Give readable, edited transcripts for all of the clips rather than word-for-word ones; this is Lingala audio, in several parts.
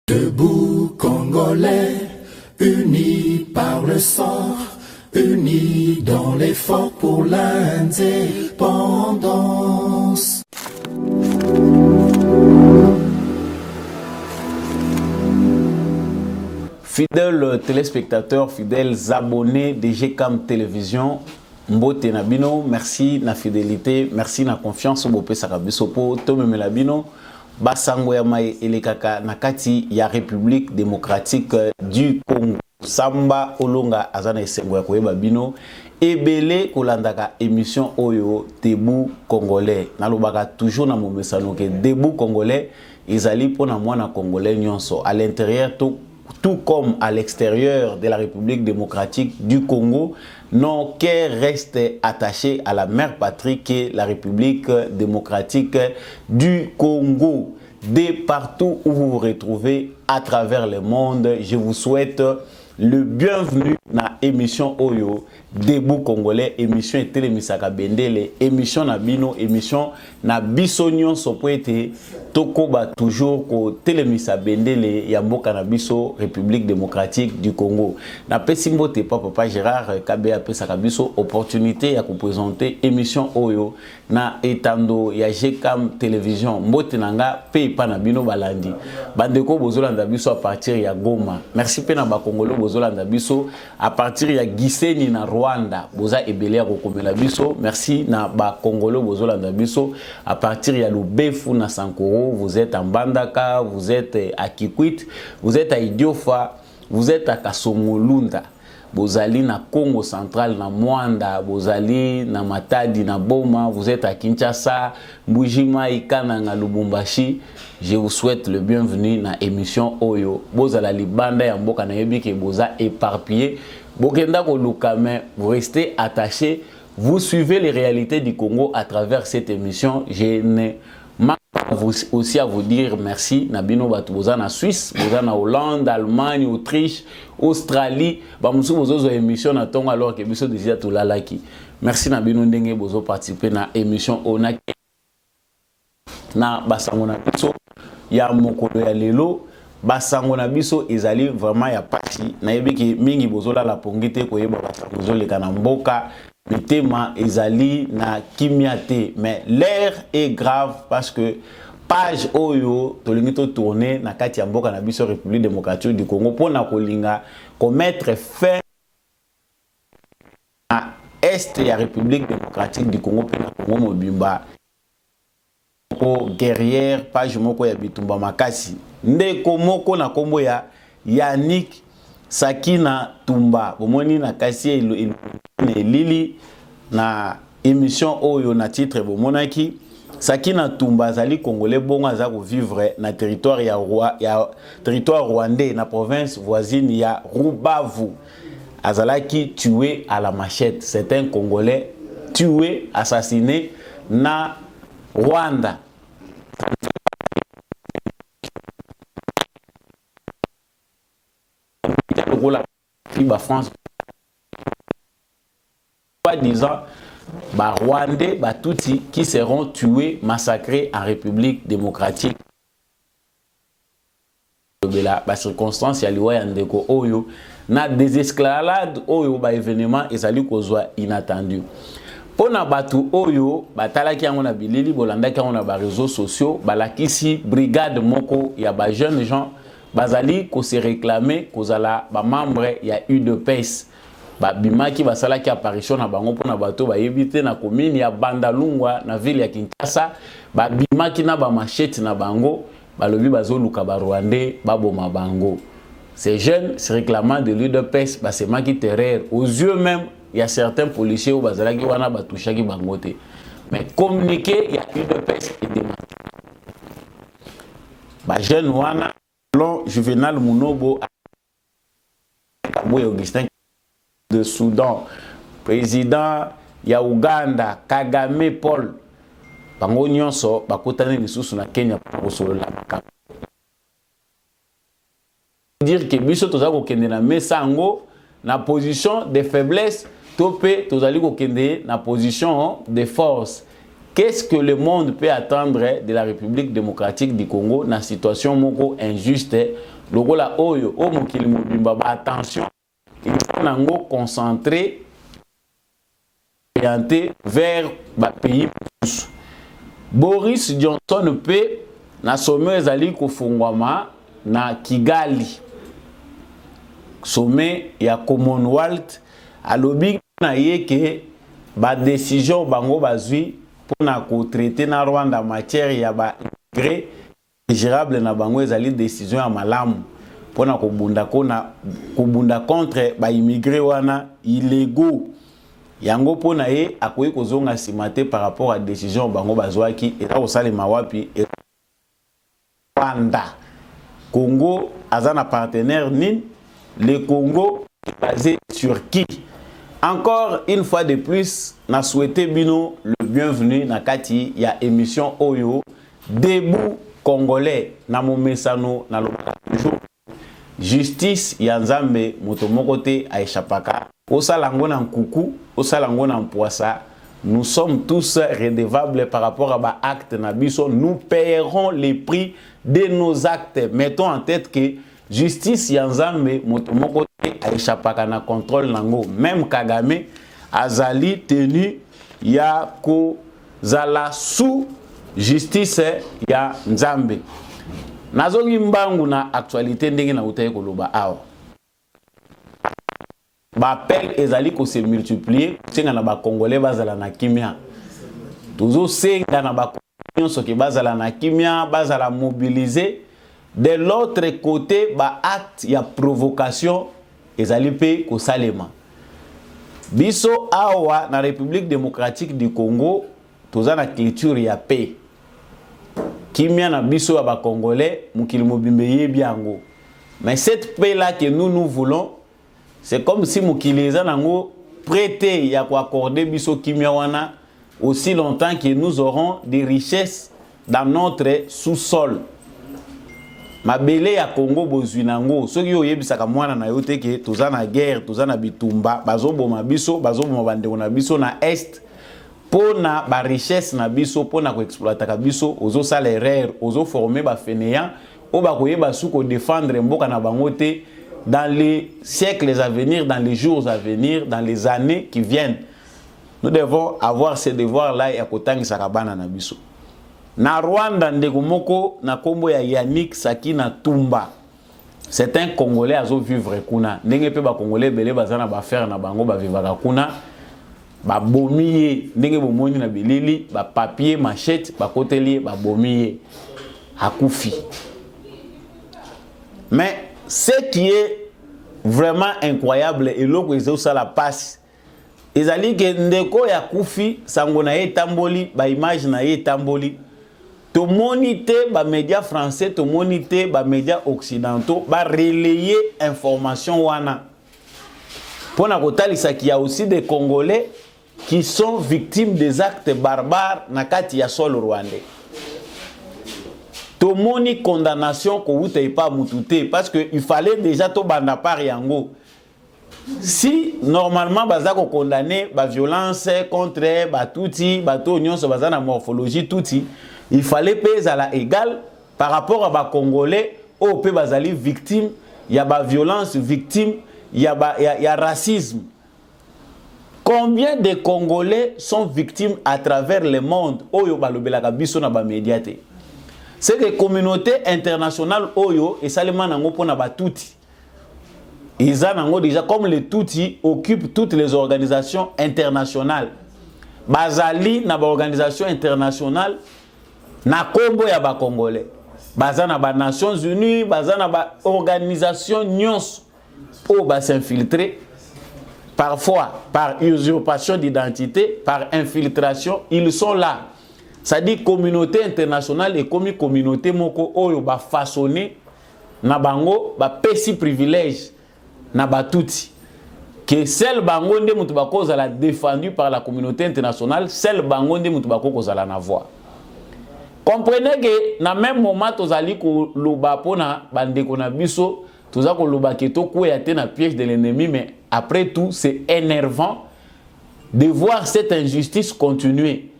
Debout Congolais, unis par le sang, unis dans l'effort pour l'indépendance. Fidèles téléspectateurs, fidèles abonnés de GCAM Télévision, Mbote Nabino, merci na fidélité, merci na confiance au Bopé Sakabisopo, Tome Melabino, Basango Yamae Elekaka Nakati, ya République démocratique du Congo. Samba Olonga Azana Esengo Yakoyeba Bino, Ebele Kolandaka émission Oyo, Debout Congolais. Nalobaka toujours na momesano ke Debout Congolais, Izali pona mwana Congolais nyonso. À l'intérieur, tout comme à l'extérieur de la République démocratique du Congo, nos cœurs restent attachés à la mère patrie qui est la République démocratique du Congo. De partout où vous vous retrouvez à travers le monde, je vous souhaite le bienvenu dans l'émission Oyo, Debout Congolais, émission Télémisaka Bendele, émission Nabino, émission Nabisonyon Sopoete, Tokoba toujours ko Télémisa Bendele, Yamboka Nabiso, République démocratique du Congo. Na Pesimbo te papa Gérard Kabea Pesakabiso, opportunité à vous présenter émission Oyo, na etando ya GCAM Télévision, Mbote Nanga, Peipa Nabino Balandi. Bandeko Bozolanda Biso à partir ya Goma. Merci Pena Bakongolo Bozolanda Biso à partir ya Giseni na Rwanda. Boza Ebele Rokomela Biso. Merci na Bakongolo Bozolanda Biso à partir ya Lubefu na Sankoro. Vous êtes en Bandaka, vous êtes à Kikwit, vous êtes à Idiofa, vous êtes à Kasomolunda. Bozali na Congo central na Mwanda, Bozali na Matadi na Boma, vous êtes à Kinshasa, Mbujima Ikana na Lubumbashi. Je vous souhaite le bienvenu dans l'émission Oyo. Bozala Libanda ya mboka na yebi ke boza éparpillé. Bokenda ko lukame, vous restez attachés, vous suivez les réalités du Congo à travers cette émission. Je ne manque pas aussi à vous dire merci. Nabino batu boza na Suisse, boza na Hollande, Allemagne, Autriche, Australie. Ba musu bozo zo émission na tongo alors que biso déjà tout lalaki. Merci Nabino ndenge bozo participer na émission Onaki na basango na biso ya mokolo ya lelo. Basango na biso ezali vraiment ya pasi na yebiki mingi bozola la pongite koyeba basango zoleka na mboka mitema ezali na kimiate, mais l'air est grave parce que page oyo tolingi to tourner na kati ya mboka na biso République démocratique du Congo pona kolinga ko mettre fin à est ya République démocratique du Congo pena Congo mobimba guerrière page moko ya bitumba makasi ndeko moko na kombo ya Yannick Sakina Tumba bomoni na kasi elili na émission oyo na titre bomonaki Sakina Tumba zali congolais bongo za ko vivre na territoire ya territoire rwandais na province voisine ya Rubavu. Azalaki tué à la machette. C'est un Congolais tué, assassiné na Rwanda. La France, pas disant, bah Rwandais, bah Tutsi qui seront tués, massacrés en République démocratique. La circonstance ya liwa ya ndeko oyo na désescalade oyo ba événement ezali kozwa inattendu. Pona batu oyo batalaki yango na bilili bolandaki yango na ba réseaux sociaux balakisi brigade moko ya ba jeunes gens bazali ko se réclamer kozala ba membre ya UDPS ba bimaki basalaki apparition na bango pona bato ba yebite na commune ya Bandalungwa na ville ya Kinshasa ba bimaki na ba machette na bango balobi bazoluka ba Rwandais baboma bango. Ces jeunes se réclamant de l'UDPS basemaki terreur aux yeux même. Il y a certains policiers au Bazalaki wana batouchaki bangote. Mais communiquer, il y a UDPS et des ba jeune wana selon Juvenal Munobo Augustin de Soudan, président ya Uganda Kagame Paul bango nyonso bakotane lisusu na Kenya pour solola makambo. Dire que biso toza ko kende na mesango na position de faiblesse topé tozali ko kende na position de force. qu'est-ce que le monde peut attendre de la République démocratique du Congo dans une situation moko injuste? Lokola oyo, o mokili mobimba, attention, il faut concentrer, orienter vers le pays. Boris Johnson peut, na sommet ezali kofungwama na Kigali. Sommet ya Commonwealth, alobi na yeke ba décision bango bazui pour na ko traiter na Rwanda matière ya ba immigré gérable na bango ezali décision ya malamu pour na kobunda contre ba immigré wana illégaux yango pona ye akoyi kozonga simate par rapport à décision bango bazwaki et là osale mawapi Rwanda Congo azana partenaire nin le Congo est basé sur qui? Encore une fois de plus, na souhaité bino le bienvenu na kati ya émission Oyo Debout Congolais na momesano na lo justice ya Nzambe motomokote aishapaka osalango na nkuku osalango na mpoisa. Nous sommes tous redevables par rapport à ba acte na biso. Nous paierons les prix de nos actes. Mettons en tête que justice ya Nzambe motomokote aishapaka na contrôle nango. Même Kagame azali tenu ya ko zala sous justice ya Nzambe. Nazongi mbangu na actualité ndenge na utaye koloba awa. Ba appel ezali ko se multiplier senga na ba congolais bazala na kimia. Toujours senga na ba congolais soki bazala na kimia, bazala mobiliser. De l'autre côté, ba acte ya provocation ezali pe ko salema. Biso awa na République démocratique du Congo, toza na culture ya paix. Kimia na biso ya ba congolais, mukili mobimbe yebiango. Mais cette paix là que nous voulons, c'est comme si mukili eza nango prêté ya ko accorder biso kimia wana aussi longtemps que nous aurons des richesses dans notre sous-sol. Mabele ya Congo bozwi nango soki oyebisaka mwana na yo te ke toza na guerre, toza na bitumba, bazoboma biso, bazoboma bandeko na biso na est pona ba richesse na biso pona ko exploiter biso, ozo sala erreur, ozo former ba fainéant o ba koyeba suko défendre mboka na bango te dans les siècles à venir, dans les jours à venir, dans les années qui viennent. Nous devons avoir ce devoir là ya kotangisa kabana na biso. Na Rwanda ndeko moko na kombo ya Yannick Sakina Tumba. C'est un Congolais azo vivre kuna. Ndenge pe ba Congolais belé bazana ba faire na bango ba vivaka kuna. Ba bomiye ndenge bomoni na bilili, ba papier machette, ba koteli ba bomiye. Hakufi. Mais ce qui est vraiment incroyable et l'autre est ça la passe. Ezali ke ndeko ya kufi sango na ye tamboli, ba image na ye tamboli. To monite ba médias français, to monite ba médias occidentaux, ba relayer information wana. Pona kotalisa qu'il y a aussi des Congolais qui sont victimes des actes barbares na kati ya sol rwandais. To moni condamnation ko wutei pa mutute parce que il fallait déjà to banda par yango. Si normalement bazako condamner ba violence contre ba touti, ba to nyonso bazana morphologie touti, il fallait payer à la égale par rapport à ba Congolais au pe bazali victime, il y a ba violence victime, il y a racisme. Combien de Congolais sont victimes à travers le monde? Oyo balobelaka biso na ba médiaté. C'est que communauté internationale oyo et seulement nango pona ba touti. Ils ont déjà comme les Tutsi occupent toutes les organisations internationales. Bazali na ba organisation internationale na kombo ya ba Congolais. Bazana ba Nations Unies, bazana ba organisation nyons o ba s'infiltrer parfois par usurpation d'identité, par infiltration, ils sont là. Ça dit communauté internationale et comme communauté moko oyo ba façonner na bango ba pesi privilège na batuti que celle bango nde mutu bakoza la défendu par la communauté internationale, celle bango nde mutu bakoza la na voix. Comprenez que na même moment tozali ko loba pona bandeko na biso toza ko loba ke to ko ya te na piège de l'ennemi, mais après tout c'est énervant de voir cette injustice continuer.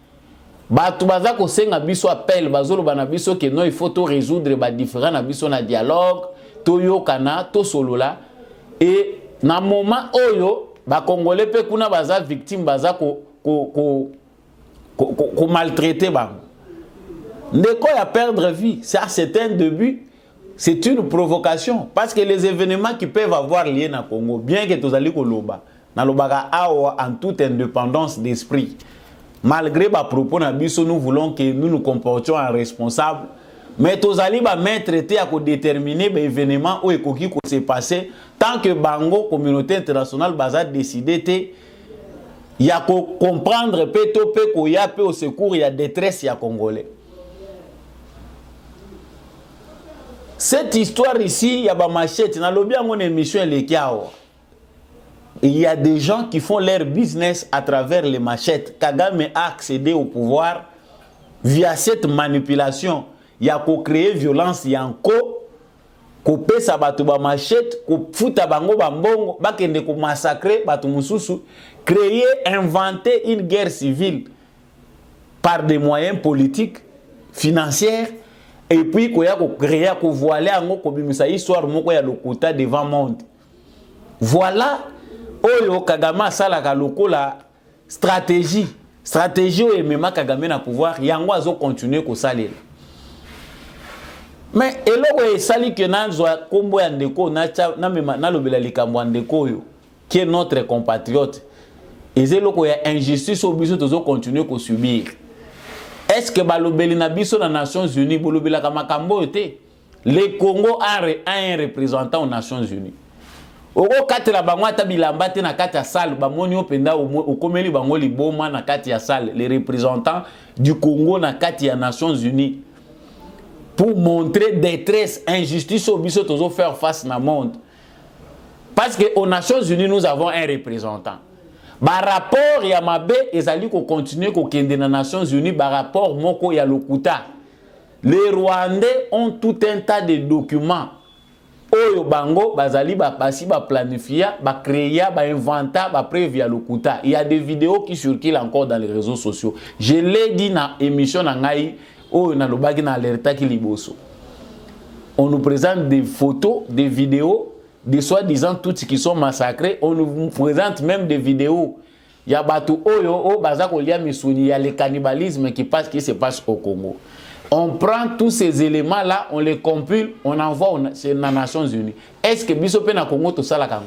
Batu baza ko senga biso appel bazolo bana biso que non il faut tout résoudre ba différents na biso na dialogue to yokana to solola et na moment oyo ba congolais pe kuna baza victime baza ko maltraiter ba ndeko ya perdre vie ça c'est un début. C'est une provocation parce que les événements qui peuvent avoir lieu na Congo, bien que tozali koloba, na lobaka awa en toute indépendance d'esprit. Malgré ba propos na biso, nous voulons que nous nous comportions en responsables, mais tozali ba mettre été à déterminer ba événements où ekoki ko se passer tant que bango communauté internationale baza décider té ya ko comprendre pe to pe ko ya pe au secours ya détresse ya congolais. Cette histoire ici, il y a des machettes. Dans une émission, il y a des gens qui font leur business à travers les machettes. Kagame a accédé au pouvoir via cette manipulation. Il y a créé violence, il y a encore coupé sa batouba machette, fouta bango bambongo, bakende ko massacrer batu mususu, créer, inventer une guerre civile par des moyens politiques, financiers. Et puis, il y a créé, il voilé une histoire de devant le monde. Voilà, Oyo Kagame salaka lokola stratégie. Stratégie où même Kagame na pouvoir, yango azo continuer ko saler. Mais eloko e sali que nanzwa kombo ya ndeko na mema na lobela likambo ndeko yo qui est notre compatriote. Ezelo ya injustice obiso tozo continuer ko subir. Est-ce que balobeli na biso na Nations Unies bolobela ka makambo yote? Le Congo a un représentant aux Nations Unies. Oko kati la bango ata bilamba te na kati ya salle bamoni openda okomeli bango liboma na kati ya salle les représentants du Congo na kati ya Nations Unies pour montrer détresse, injustice au biso tozo faire face na monde. Parce que aux Nations Unies nous avons un représentant. Par rapport ya mabe ezali ko continuer ko kende na Nations Unies par rapport moko ya lokuta. Les Rwandais ont tout un tas de documents. Oyo bango bazali ba pasi ba planifier, ba créer, ba inventer, ba prévia lokuta. Il y a des vidéos qui circulent encore dans les réseaux sociaux. Je l'ai dit na émission na ngai oyo na lobaki na alerta ki liboso. On nous présente des photos, des vidéos des soi-disant tous qui sont massacrés, on nous présente même des vidéos. Il y a batu oyo o bazako lia misuni, il y a le cannibalisme qui se passe au Congo. On prend tous ces éléments là, on les compile, on envoie aux Nations Unies. Est-ce que bisope na Congo tout ça la Congo?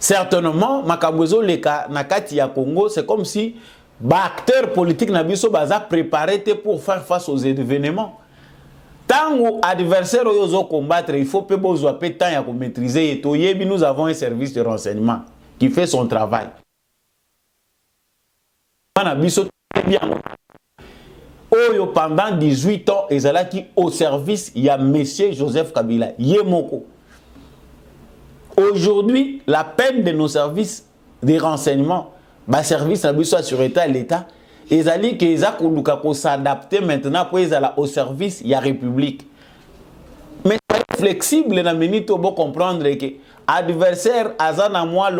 Certainement, makabozo leka na kati ya Congo, c'est comme si acteurs politiques na biso baza préparé pour faire face aux événements. Tant que adversaire oyo combattre, il faut peu besoin peu temps ya ko maîtriser et to yebi nous avons un service de renseignement qui fait son travail. Mana biso bien. Oyo pendant 18 ans ezalaki au service il y a monsieur Joseph Kabila Yemoko. Aujourd'hui, la peine de nos services de renseignement, ba service na biso sur l'État ezali que eza koluka ko s'adapter maintenant pour ezala au service ya République. Mais flexible na minute bo comprendre que adversaire azana moi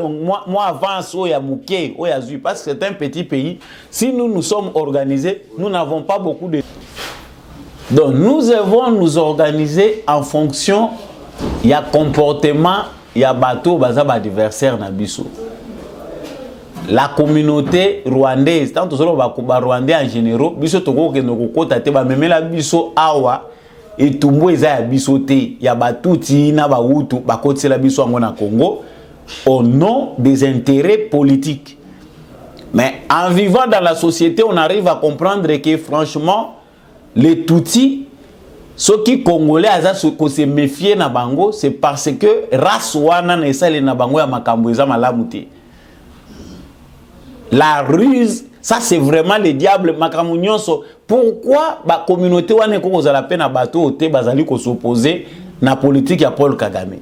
avance o ya muke o ya zui parce que c'est un petit pays. Si nous nous sommes organisés, nous n'avons pas beaucoup de. Donc nous devons nous organiser en fonction ya comportement ya bateau baza ba adversaire na biso. La communauté rwandaise, tant que les Rwandais en général, biso toko ke no kota te ba memela biso awa et tumbo eza ya biso te ya batuti na ba hutu ba kotela biso ngo na Congo au nom des intérêts politiques. Mais en vivant dans la société, on arrive à comprendre que franchement les Tutsis, ceux qui congolais aza ko se méfier na bango, c'est parce que race wana na esale na bango ya makambo eza malamu te. La ruse, ça c'est vraiment le diable. Pourquoi la communauté wane ko kozala pe na bateau te bazali ko s'opposer na politique ya Paul Kagame?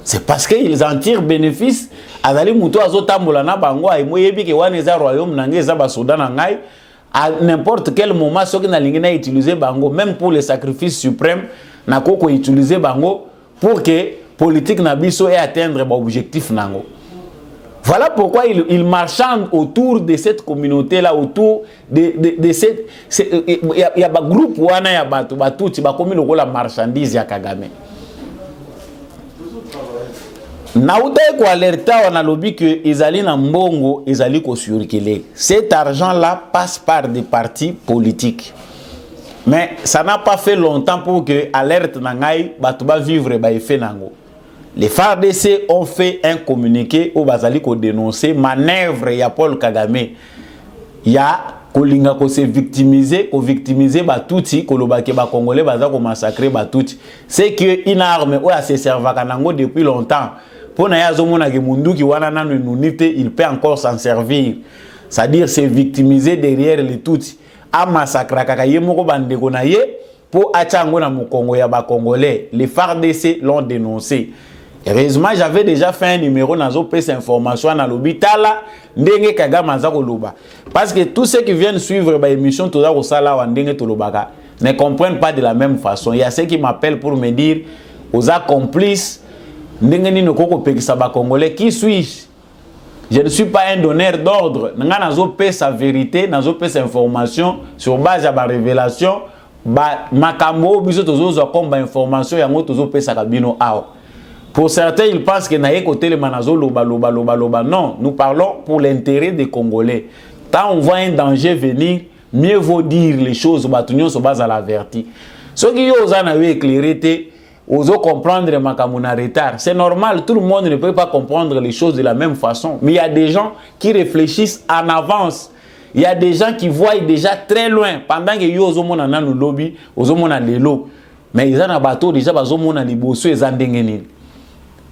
C'est parce qu'ils en tirent bénéfice. Azali muto azotambola na bango ay moyebi ke wane za royaume nange za basoda na ngai à n'importe quel moment ceux qui na lingi na utiliser bango même pour les sacrifices suprêmes na koko utiliser bango pour que politique na biso ait atteindre ba objectif nango. Voilà pourquoi il marchande autour de cette communauté-là, autour de cette... Il y a un groupe, il y a un tout, il y a la marchandise ya Kagame. Naouta ko alerta on a lobby que Ezali na mbongo, Ezali ko surkele. Cet argent-là passe par des partis politiques. Mais ça n'a pas fait longtemps pour que alerte nangai batuba vivre ba effet nango. Les FARDC ont fait un communiqué au Bazali ko dénoncer manœuvre ya Paul Kagame. Ya kolinga ko se victimiser batuti ko lobake ba congolais baza ko massacrer batuti. C'est que une arme ou a se servaka nango depuis longtemps. Pour na zomona ke munduki wana nanu nunité, il peut encore s'en servir. C'est-à-dire se victimiser derrière les tuti. A massacrer kaka yemoko bandeko na ye pour achango na mukongo ya ba congolais. Les FARDC l'ont dénoncé. Heureusement, j'avais déjà fait un numéro dans cette information dans l'hôpital ndenge Kagame aza koloba. Parce que tous ceux qui viennent suivre l'émission toza ko sala wa ndenge tolobaka ne comprennent pas de la même façon. Il y a ceux qui m'appellent pour me dire aux complices ndenge ni noko pekisa ba congolais qui suis-je? Je ne suis pas un donneur d'ordre. Nga nazo pe sa vérité, nazo pe sa information sur base de ma révélation, ba makambo biso tozo zo comme information yango tozo pe sa kabino awa. Pour certains, ils pensent que naïe côté le manazo loba. Non, nous parlons pour l'intérêt des Congolais. Quand on voit un danger venir, mieux vaut dire les choses batunion se base à l'averti. Ceux qui osent en éclairé, osent comprendre makamuna retard. C'est normal, tout le monde ne peut pas comprendre les choses de la même façon. Mais il y a des gens qui réfléchissent en avance. Il y a des gens qui voient déjà très loin. Pendant que yo osomona nanu lobby, osomona lelo. Mais ils ont un bateau déjà bazomona liboso et zandengeni.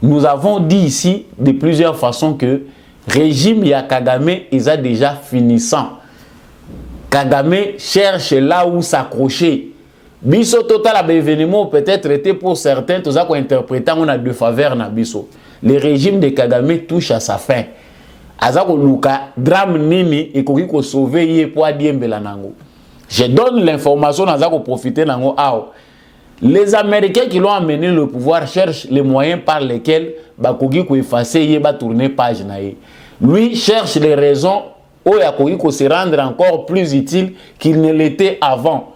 Nous avons dit ici de plusieurs façons que le régime ya Kagame est déjà finissant. Kagame cherche là où s'accrocher. Biso total événement peut-être été pour certains, tout ça qu'on interprète on a deux faveurs na biso. Le régime de Kagame touche à sa fin. Azako luka drame nini et ko sauver yé pour adiembela nango. Je donne l'information azako profiter nango ao. Les Américains qui l'ont amené le pouvoir cherchent les moyens par lesquels Bakogi ko effacer et ba tourner page naïe. Lui cherche les raisons où Yakogi ko se rendre encore plus utile qu'il ne l'était avant.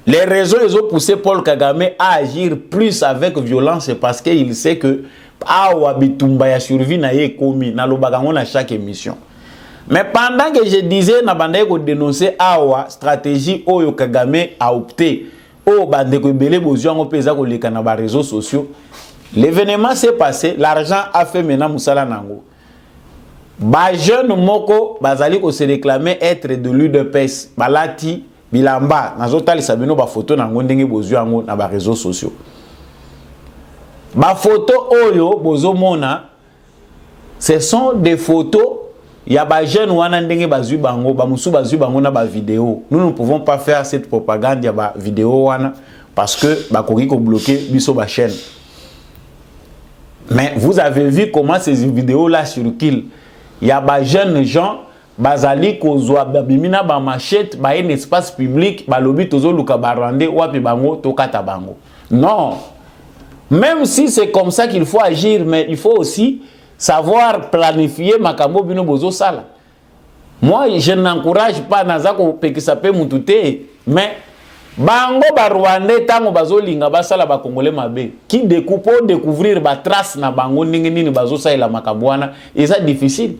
Les raisons les ont poussé Paul Kagame à agir plus avec violence, c'est parce qu'il sait que Awa Bitumba ya survie naïe komi na lobagango na chaque émission. Mais pendant que je disais na bande ko dénoncer Awa stratégie oyo Kagame a opté o bande ko belé bozwango peza ko leka na ba réseaux sociaux, l'événement s'est passé, l'argent a fait maintenant musala nango. Ba jeune moko bazali ko se réclamer être de l'UDPS balati bilamba nazotali sabino ba photo nango ndenge bozwango na ba réseaux sociaux. Ba photo oyo bozomona ce sont des photos. Il y a des jeunes qui ont des bango, des vidéos. Nous ne pouvons pas faire cette propagande de vidéo parce que Bakogi a bloqué la chaîne. Mais vous avez vu comment ces vidéos-là circulent. Il y a des jeunes gens bazali kozwa babimina ba machette ba un espace public ba lobi tozo luka barande wapi bango tokata bango. Non. Même si c'est comme ça qu'il faut agir, mais il faut aussi savoir planifier makambo bino bozo sala. Moi, je n'encourage pas nazako pekisape mutute, mais bango ba Rwandais tango bazo linga basala ba Congolais mabe. Qui découvrir ba trace na bango ningi nini bazo sala makabwana, et ça difficile.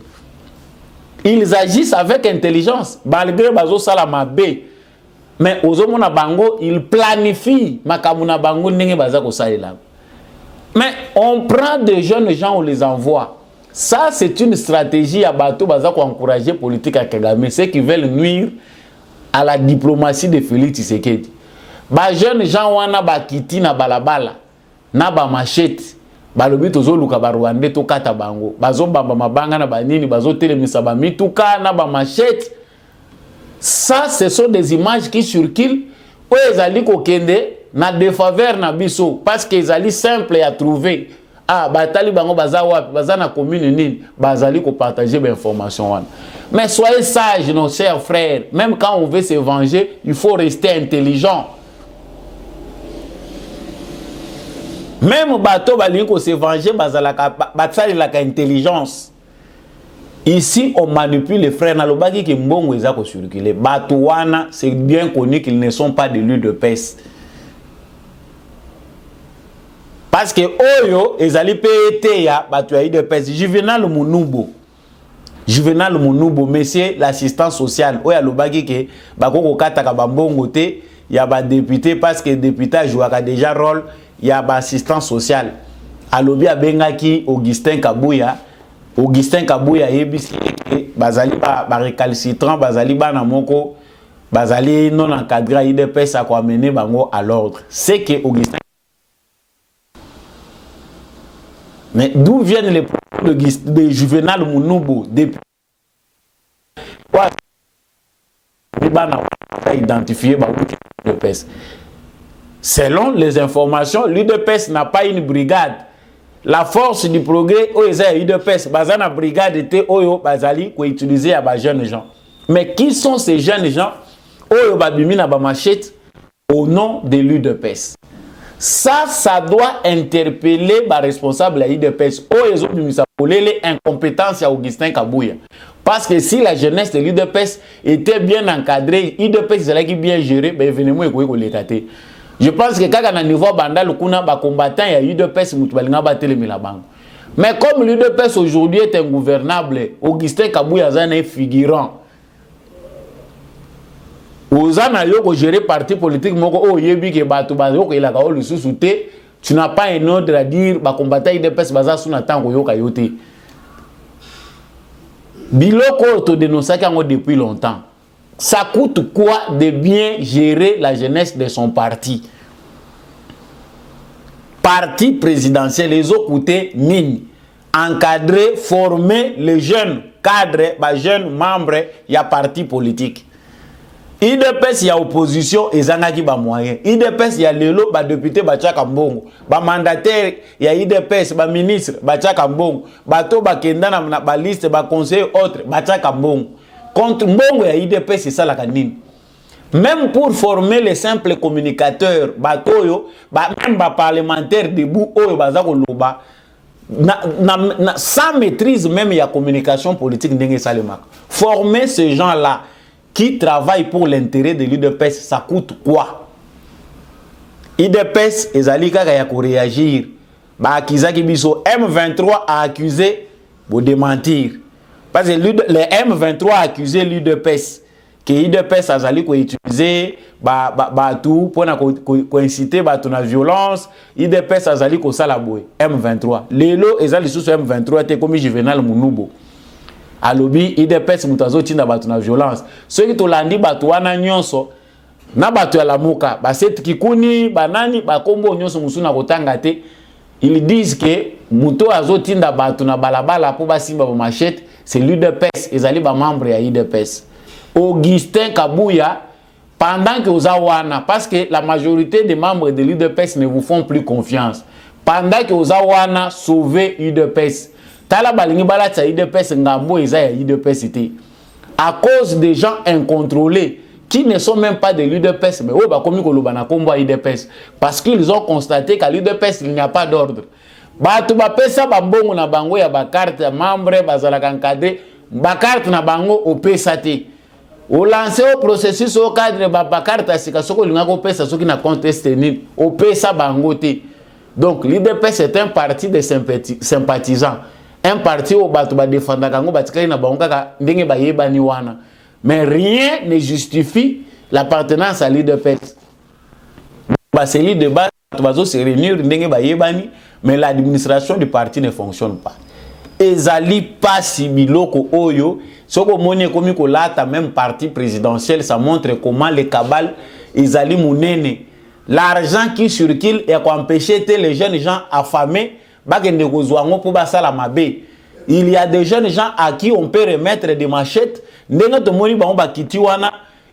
Ils agissent avec intelligence, malgré bazo sala mabe. Mais ozomona bango, ils planifient makamuna bango ningi bazako sala. Mais on prend des jeunes gens, on les envoie. Ça, c'est une stratégie à bateau pour encourager politique à Kagame. Ceux qui veulent nuire à la diplomatie de Félix Tshisekedi. Les jeunes gens, on a bakiti na balabala, na ba machette, balobi tozo luka ba Rwandais to kata bango. Bazo bamba mabanga na banini, bazo telemisa ba mituka na ba machette. Ça, ce sont des images qui circulent. Où ils allaient kokende na défaveur na biso parce qu'ils allaient simple à trouver. Ah, batali bango bazawa bazana commune nini bazali ko partager l'information. Mais soyez sages nos chers frères, même quand on veut se venger, il faut rester intelligent. Même bateau balingo se venger bazalaka batsali la intelligence. Ici on manipule les frères nalobaki ki mbongo eza ko circuler. Bato wana c'est bien connu qu'ils ne sont pas de l'UDPS. Parce que oyo ezali pété ya bato ya UDPS Juvenal Munubo monsieur l'assistant social oyo alobaki ke bakoko kataka bambongo te ya ba député parce que député jouaka déjà rôle ya ba assistant social. Alobi abengaki Augustin Kabuya yebisi bazali ba récalcitrant bazali bana moko bazali non encadré UDPS a ko amener bango à l'ordre. C'est que Augustin. Mais d'où viennent les propos de Juvenal Munubo depuis identifié l'UDPS. Selon les informations, l'UDPS n'a pas une brigade. La force du progrès, l'UDPS, bazana brigade était oyo bazali ko utiliser à jeunes gens. Mais qui sont ces jeunes gens oyo babimina ba machette au nom de l'UDPS? Ça doit interpeller les responsables de l'UDPS. Ils ont mis l'incompétence à Augustin Kabuya. Parce que si la jeunesse de l'UDPS était bien encadrée, l'UDPS est bien géré, ben évidemment, il faut l'étater. Je pense que quand on a niveau bandal, on a combattant et l'UDPS, mais comme l'UDPS aujourd'hui est ingouvernable, Augustin Kabuya est un figurant. Ozana yoko gérer parti politique moko o yebi ke batu bazoko ilaka o lususu te, tu n'as pas un ordre à dire ba combattant IDPS baza suna tango yoka yote. Biloko to dénoncer kango depuis longtemps. Ça coûte quoi de bien gérer la jeunesse de son parti? Parti présidentiel les autres coûtaient mine. Encadrer, former les jeunes cadres, les jeunes membres, il y a parti politique. IDPS y a opposition et zangaki ba moyen. IDPS y a lelo ba député ba tchaka mbongo. Ba mandataire y a IDPS ba ministre ba tchaka mbongo. Ba to ba kenda na ba liste ba conseiller autre ba tchaka mbongo. Contre mbongo y a IDPS c'est ça la kanine. Même pour former les simples communicateurs ba toyo ba même ba parlementaire debout oyo baza ko loba sans maîtrise même y a communication politique ndenge salemaka. Former ces gens-là qui travaille pour l'intérêt de l'UDPS, ça coûte quoi? UDPS, ezali kaka ya ko réagir. Ba akizaki biso M23 a accusé pour démentir. Parce que le M23 a accusé l'UDPS que l'UDPS azali ko utiliser ba tout pour ko inciter ba na violence. UDPS azali ko sala boy M23. Lelo ezali sous M23 te comme Juvenal Munubo. Alobi IDPS mutazo tinda batu na violence. Ceux qui tolandi batu wana nyonso na batu ya lamuka ba set kikuni banani ba kombo nyonso musuna kotanga te. Ils disent que muto azo tinda batu na balabala po ba simba ba machette, c'est l'UDPS ezali ba membre ya IDPS. Augustin Kabuya pendant que ozawana parce que la majorité des membres de l'UDPS ne vous font plus confiance. Pendant que ozawana sauver UDPS Tala balingi balata IDPS ngambo eza ya IDPS ité. À cause des gens incontrôlés qui ne sont même pas de l'UDPS mais ba komi ko lobana kombo IDPS parce qu'ils ont constaté qu'à l'UDPS il n'y a pas d'ordre. Batu ba pesa ba mbongo na bango ya ba carte membre bazala kankade ba carte na bango au PSAT. Au lancer au processus au cadre ba carte asika soko linga ko pesa soki na conteste ni au PSA bango te. Donc l'UDPS est un parti de sympathisants. Un parti au batu ba défendre kango batikali na bango kaka ndenge ba yebani wana. Mais rien ne justifie l'appartenance à l'UDPS. Bah c'est l'idée de base bazo se réunir ndenge ba yebani mais l'administration du parti ne fonctionne pas. Ezali pasi biloko oyo soko moni komi ko lata même parti présidentiel ça montre comment les cabales ezali munene. L'argent qui circule et qu'on empêcher les jeunes gens affamés il y a des jeunes gens à qui on peut remettre des machettes.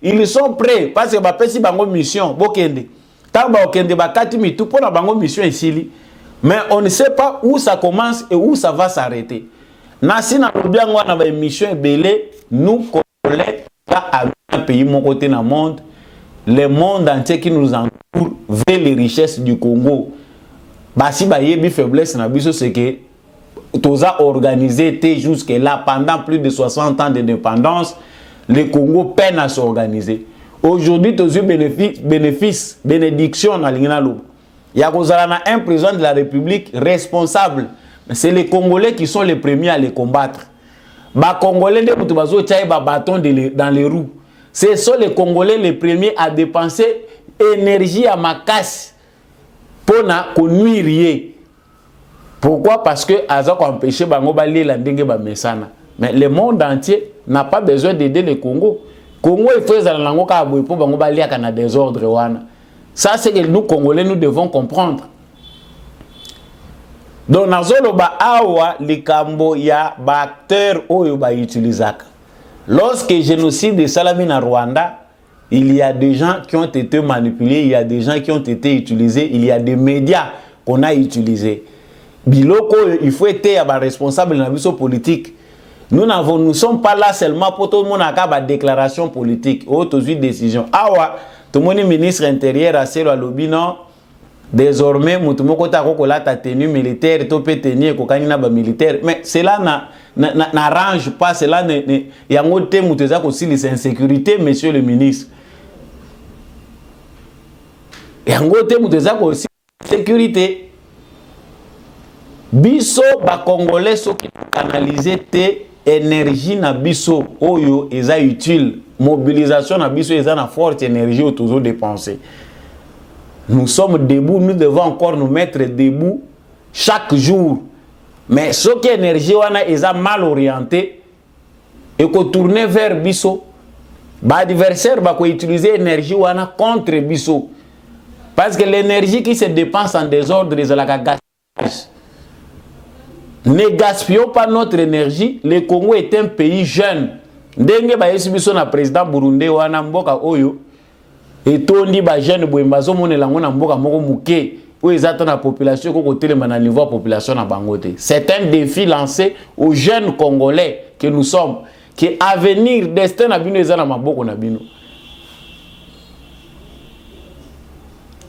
Ils sont prêts parce que bapesi bango mission bokende. Tamba okende bakati mitu pona bango mission ici. Mais on ne sait pas où ça commence et où ça va s'arrêter. Nasi na lobiango na ba mission belé nous Congolais à un pays mon côté dans le monde. Le monde entier qui nous entoure veut les richesses du Congo. basi ba yebi faiblesse na biso c'est que toza organisé jusque là pendant plus de 60 ans d'indépendance. Le Congo peine à s'organiser. Aujourd'hui, tous bénéfice, bénédiction dans l'Inalo. Il y a un président de la République responsable. C'est les Congolais qui sont les premiers à les combattre. Les Congolais bâton dans les roues. Ce sont les Congolais les premiers à dépenser énergie à ma casse pour ne nuire. Pourquoi? Parce que Azak a empêché Bango Bali la dengue Bamesana. Mais le monde entier n'a pas besoin d'aider le Congo. Congo il faut que les désordre. Ça c'est que nous Congolais nous devons comprendre. Donc nazoloba awa likambo ya acteurs oyo ba utilisaka. Lorsque génocide de Salamine à Rwanda, il y a des gens qui ont été manipulés, il y a des gens qui ont été utilisés, il y a des médias qu'on a utilisés. Biloko il faut être responsable dans la politique. Nous ne sommes pas là seulement pour tout le monde à la déclaration politique, autres décisions. Awa, tout le monde ministre intérieur à Sero Lobino, désormais, tout le monde a ta tenue militaire, tout peut tenir militaire. Mais cela n'arrange pas, cela il y a un thème aussi les insécurités, monsieur le ministre. Il y a un thème aussi sécurité. Biso ba Congolais so qui canaliser te énergie na biso oyo eza utile, mobilisation na biso eza na forte énergie au toujours dépenser. Nous sommes debout, nous devons encore nous mettre debout chaque jour. Mais ce qui énergie wana eza mal orienté et ko tourner vers biso, ba adversaire ba ko utiliser énergie wana contre biso. Parce que l'énergie qui se dépense en désordre est la gaspillage. Ne gaspillons pas notre énergie. Le Congo est un pays jeune. Ndenge ba yesu biso na président Burundi wana mboka oyo etondi ba jeune boyembazo monela ngona mboka moko muke o ezata na population ko kotelema na niveau population na bangote. C'est un défi lancé aux jeunes Congolais que nous sommes, que avenir destin na bino ezana maboko na bino.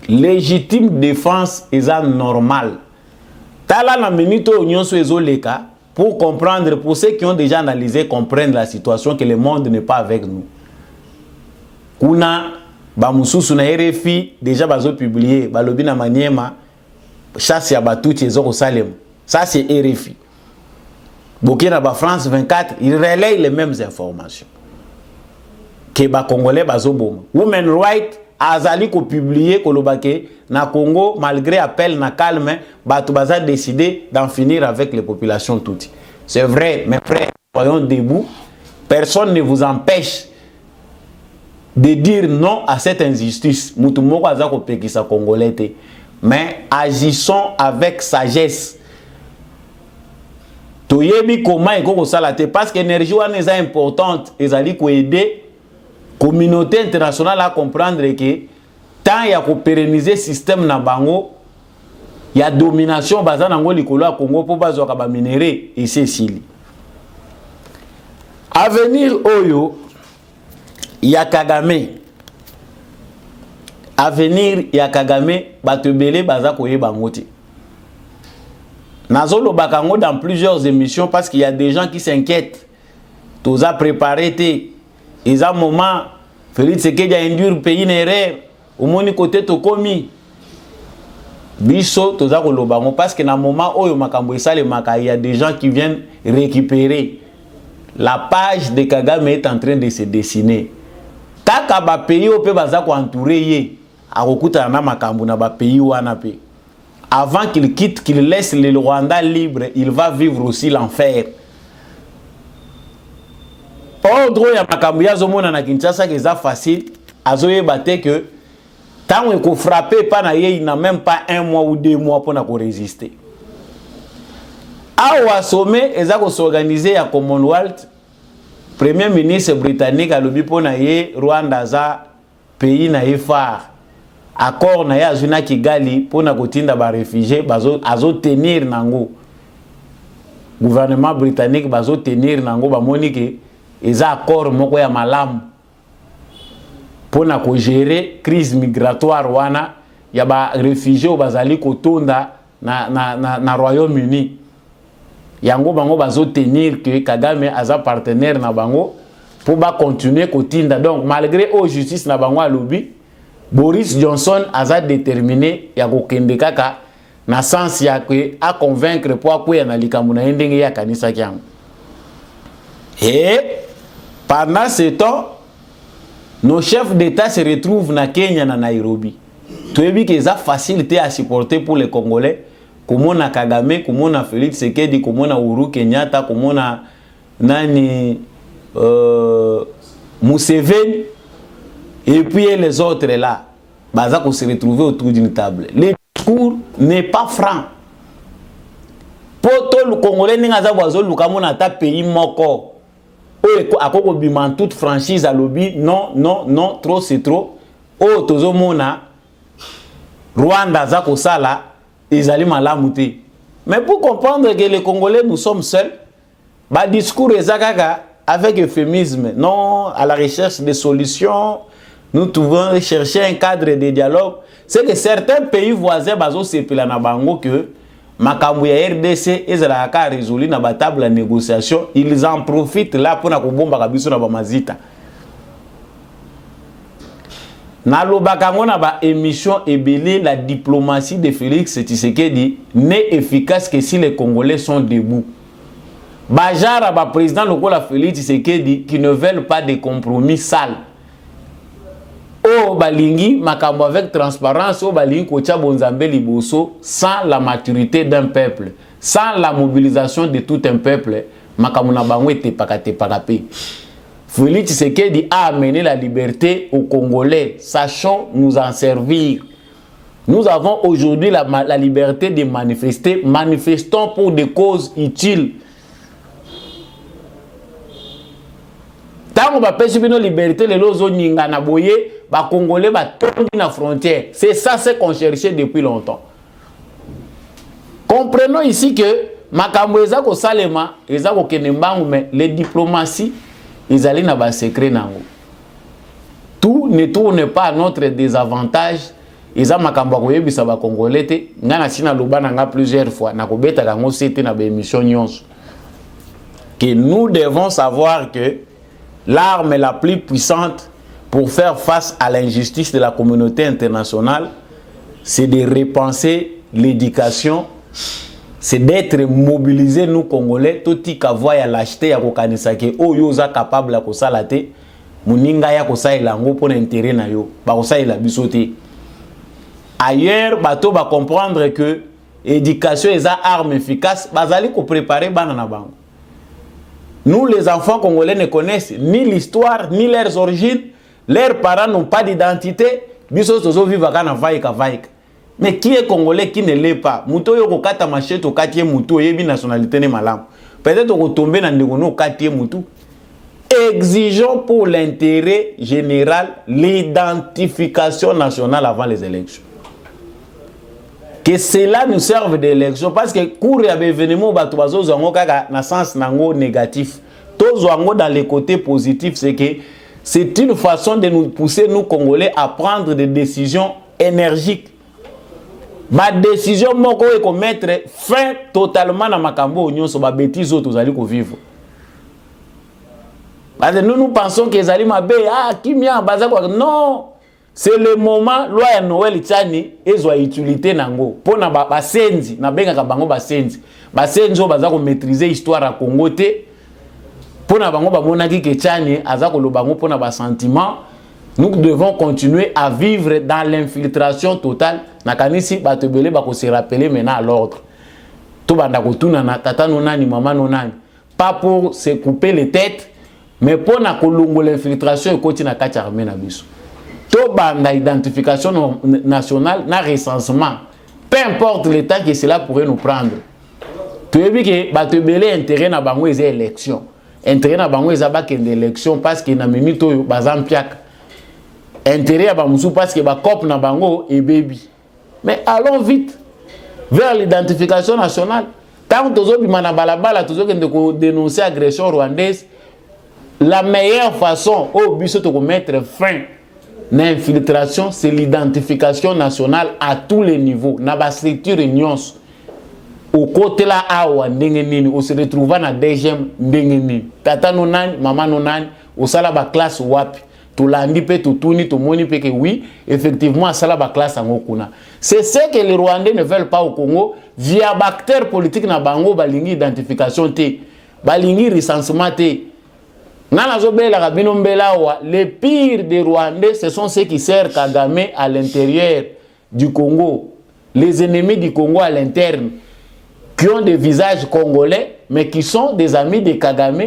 Légitime défense est normal. Tala na minute union sur ezoleka pour comprendre, pour ceux qui ont déjà analysé, comprendre la situation, que le monde n'est pas avec nous. Kuna ba mususu na RFI déjà bazo publié balobi na maniema chasse ya batuti ezoko salem. Ça c'est RFI. Bokina ba France 24, il relaye les mêmes informations. Que ba Congolais bazo boma. Women Rights azali ko publier kolobake na Congo malgré appel na calme batu baza décidé d'en finir avec les populations toutes. C'est vrai, mes frères, soyons debout. Personne ne vous empêche de dire non à cette injustice. Mutu moko azako pekisa Congolais te. Mais agissons avec sagesse. Toyebi comment eko sala te parce que l'énergie wana est importante, ezali ko aider communauté internationale à comprendre que tant il y a pour pérenniser le système na bango, il y a domination bazan nango likolo ya Congo pour bazo ka ba minéré et c'est sili. Avenir oyo ya Kagame. Avenir ya Kagame batebele baza koyeba ngoti. Nazolo bakango dans plusieurs émissions parce qu'il y a des gens qui s'inquiètent. Tous a préparé te. Ils ont un moment, Félix Tshisekedi a induit le pays en erreur. Au moins, côté to komi. Biso, toza kolobango parce que dans le moment où il y a des gens qui viennent récupérer. La page de Kagame est en train de se dessiner. Kaka ba pays au pe baza ko entourer ye. Akokuta na makambo na ba pays wana pe. Avant qu'il quitte, qu'il laisse le Rwanda libre, il va vivre aussi l'enfer. Ordre ya makambo ya zomona na Kinshasa que ça facile azoye baté que tant qu'on frappé pas na ye il n'a même pas 1 mois ou 2 mois pour na ko résister. Awa sommet ezako s'organiser à Commonwealth. Premier ministre britannique a lobi pour na ye Rwanda za pays na ye phare. Accord na ya azuna Kigali pour na kotinda ba réfugiés bazo azo tenir nango. Gouvernement britannique bazo tenir nango ba monike eza accord moko ya malamu pour na ko gérer crise migratoire wana ya ba réfugiés bazali kotonda na Royaume-Uni. Yango bango bazo tenir que Kagame aza partenaire na bango pour ba continuer kotinda. Donc malgré au justice na bango a lobby, Boris Johnson aza déterminé ya kokende kaka na sens ya que a convaincre pour quoi na likambo na ndenge ya kanisa kyango. Et pendant ce temps, nos chefs d'État se retrouvent na Kenya na Nairobi. Tu as vu que ça facilité à supporter pour les Congolais. Comme on a Kagame, comme on a Félix Tshisekedi, comme on a Uhuru Kenyatta, comme on a Nani Museveni, et puis les autres là, baza qu'on se retrouver autour d'une table. Le discours n'est pas franc. Pour tout le Congolais, nous avons un pays moko. À quoi on toute franchise à lobby, non, non, non, trop c'est trop. Oh, tozo mona, Rwanda zako sala, ils allaient malamouter. Mais pour comprendre que les Congolais, nous sommes seuls, bah discours ezakaka avec euphémisme, non, à la recherche de solutions, nous devons chercher un cadre de dialogue. C'est que certains pays voisins bazo sepela na bango que makambo ya RDC ezalaka résolu na ba table de négociation, ils en profitent là pour na kobomba kabiso na ba mazita. Na lobakango na ba émission ebele, la diplomatie de Félix Tshisekedi n'est efficace que si les Congolais sont debout. Bajara ba président lokola Félix Tshisekedi qui ne veulent pas de compromis sales. Oh balingi makambo avec transparence, oh balingi kocha bonzambe liboso sans la maturité d'un peuple, sans la mobilisation de tout un peuple, makambo na bango ete pakate pakape. Félix Tshisekedi a amené la liberté aux Congolais. Sachons nous en servir. Nous avons aujourd'hui la liberté de manifester. Manifestons pour des causes utiles. Tant qu'on va pêcher nos libertés, les lois n'inga na boye, les Congolais va tomber dans la frontière. C'est ça ce qu'on cherchait depuis longtemps. Comprenons ici que makambo ezako salema, ezako kenembangu, mais les diplomaties ils allaient dans le secret. Tout ne tourne pas à notre désavantage. Ils ont makambo koyebisa ba Congolais te ngana sina loba nanga plusieurs fois na kobeta kango c'était na ba émission nyonso. Que nous devons savoir que l'arme la plus puissante pour faire face à l'injustice de la communauté internationale, c'est de repenser l'éducation, c'est d'être mobilisés nous Congolais, tout qui voit ya l'acheter ya kokanisa ke oyoza capable ya kosalate muninga ya kosaila ngo pour intérêt na yo ba kosaila bisoté. Ailleurs bato ba comprendre que éducation est une arme efficace, bazali ko préparer bana na bango. Nous les enfants congolais ne connaissent ni l'histoire ni leurs origines, leurs parents n'ont pas d'identité, biso tozo vivre kana vaika. Mais qui est Congolais qui ne l'est pas? Mouto yoko kata machete au quartier Moutou yebi nationalité ne malam. Peut-être qu'on tombe dans le quartier Moutou. Exigeons pour l'intérêt général l'identification nationale avant les élections. Que cela nous serve d'élection parce que cours y a événement batuazo zango kaka na sens nango négatif. Tous zango dans les côtés positifs, c'est que c'est une façon de nous pousser nous Congolais à prendre des décisions énergiques. Ma décision moko est de mettre fin totalement à makambo nyonso ba bêtises autres allez ko vivre. Parce que nous pensons que zali mabe kimia baza quoi non, c'est le moment loi ya Noël tchani ezwa utilité nango pona ba senzi na benga ka bango ba senzi baza ko maîtriser histoire à Congo te pona bango ba monaki ke tchani aza ko lo bango pona ba sentiment. Nous devons continuer à vivre dans l'infiltration totale. Nakanisi batebele bako se rappeler maintenant à l'ordre. Tout banda ko tuna na tata nonani maman nonani. Pas pour se couper les têtes, mais pour na kolongo l'infiltration et continue na kati armée na biso. Tout banda identification nationale na recensement. Peu importe le temps que cela pourrait nous prendre. Tu veux dire que batebele intérêt na bango les élections. Intérêt na bango les abakende élection parce que na mimi to bazampiak. Intérêt à Bamoussou parce que ba cop na bango et baby. Mais allons vite vers l'identification nationale. Tant que nous avons balabala, dénoncer l'agression rwandaise, la meilleure façon de mettre fin à l'infiltration, c'est l'identification nationale à tous les niveaux. Dans la structure union, au côté là awa ndenge nini on se retrouva na deuxième ndenge nini tata nonani mama nonani au sala ba classe wapi tulandi pe tutuni tomoni pe que oui effectivement sala ba classe ngo kuna. C'est ce que les Rwandais ne veulent pas au Congo via acteurs politiques na bango balingi identification te balingi recensement te. Les pires des Rwandais, ce sont ceux qui servent Kagame à l'intérieur du Congo. Les ennemis du Congo à l'interne, qui ont des visages congolais, mais qui sont des amis de Kagame,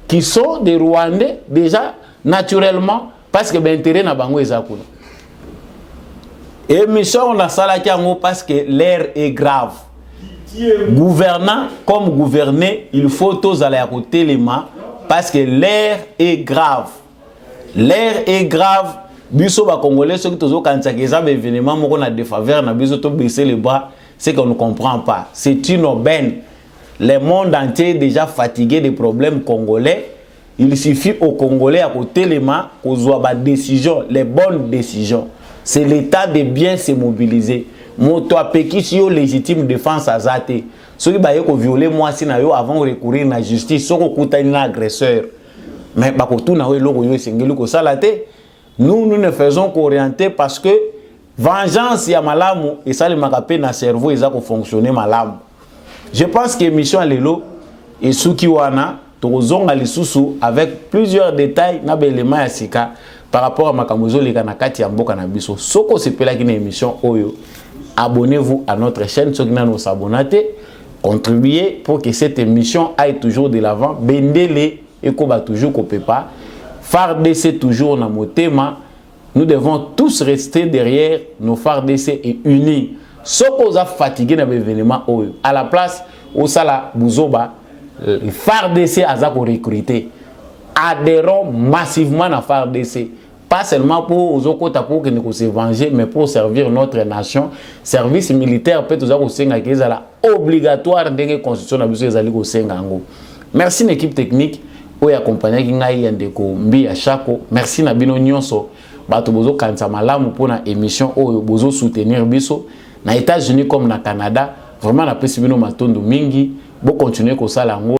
qui sont des Rwandais, déjà, naturellement, parce que l'intérêt n'a pas de et mission, on a ça parce que l'air est grave. Gouvernant comme gouverner, il faut tous aller à côté les mains. Parce que l'air est grave. L'air est grave. Biso ba Congolais ceux qui tozo kanisa keza ba événement moko na défaveur na biso to baisser les bras, c'est qu'on ne comprend pas. C'est une aubaine. Le monde entier est déjà fatigué des problèmes congolais. Il suffit aux Congolais à côté les mains qu'on soit ba décision, les bonnes décisions. C'est l'état de bien se mobiliser. Moto apeki si yo légitime défense azate. Ceux qui ont violé moi si na yo avant de recourir à la justice, ceux qui ont agresseur. Mais nous ne faisons qu'orienter parce que vengeance ya malamu et ça le makapé na cerveau ils ont fonctionné malamu. Je pense que mission lelo et suki wana tozonga lisusu avec plusieurs détails na belema ya sika par rapport à makamozo leka na kati ya mboka na biso. Soko sepela ki na émission oyo. Abonnez-vous à notre chaîne ceux qui n'ont pas abonné. Contribuer pour que cette émission aille toujours de l'avant. Bendele et qu'on va toujours qu'on peut pas. FARDC toujours dans mon thème. Nous devons tous rester derrière nos FARDC et unis. Ce qu'on a fatigué dans l'événement, à la place où ça la bouzoba, FARDC a recruté. Adhérons massivement à FARDC. Pas seulement pour que nous se venger, mais pour servir notre nation. Service militaire peut nous avoir obligatoire dans la constitution. Merci l'équipe technique qui accompagne Yandeko Mbi Chako. Merci Nabino Nyonso. Bato bozo kansa malamu pour la émission oyo bozo soutenir biso na États-Unis comme na Canada. Vraiment na pesi bino matondo mingi. Bo continuer ko sala ngo.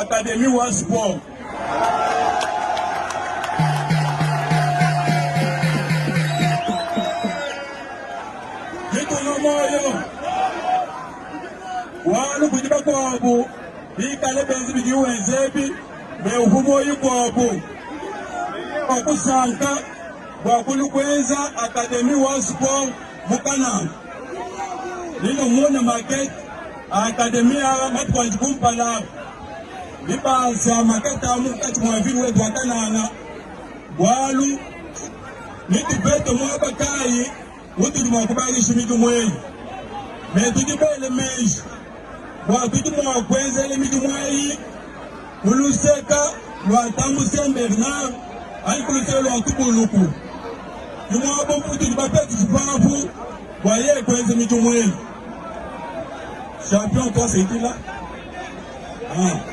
Académie wa sport. Walu kujiba kwa abu, hii kale benzi biji wenzebi, me uhumo yu kwa abu. Okusanka, wakulu kwenza Académie wa sport mukana. Nino mwone market, Académie wa matu kwa njukumpala. Biba sa makata mukati mwavili wetu wakanana. Walu, nitu beto mwabakai, utu mwakubali shimitu mwenye. Metujibele meji. Wakutu mwakwenze le mitu mwenye. Kuluseka, lwatamu Saint Bernard. Ali kuluseka lwatubuluku. Jumwabu putu jibapeti jipapu. Waye kwenze mitu mwenye. Champion, toi c'est qui là? Ah,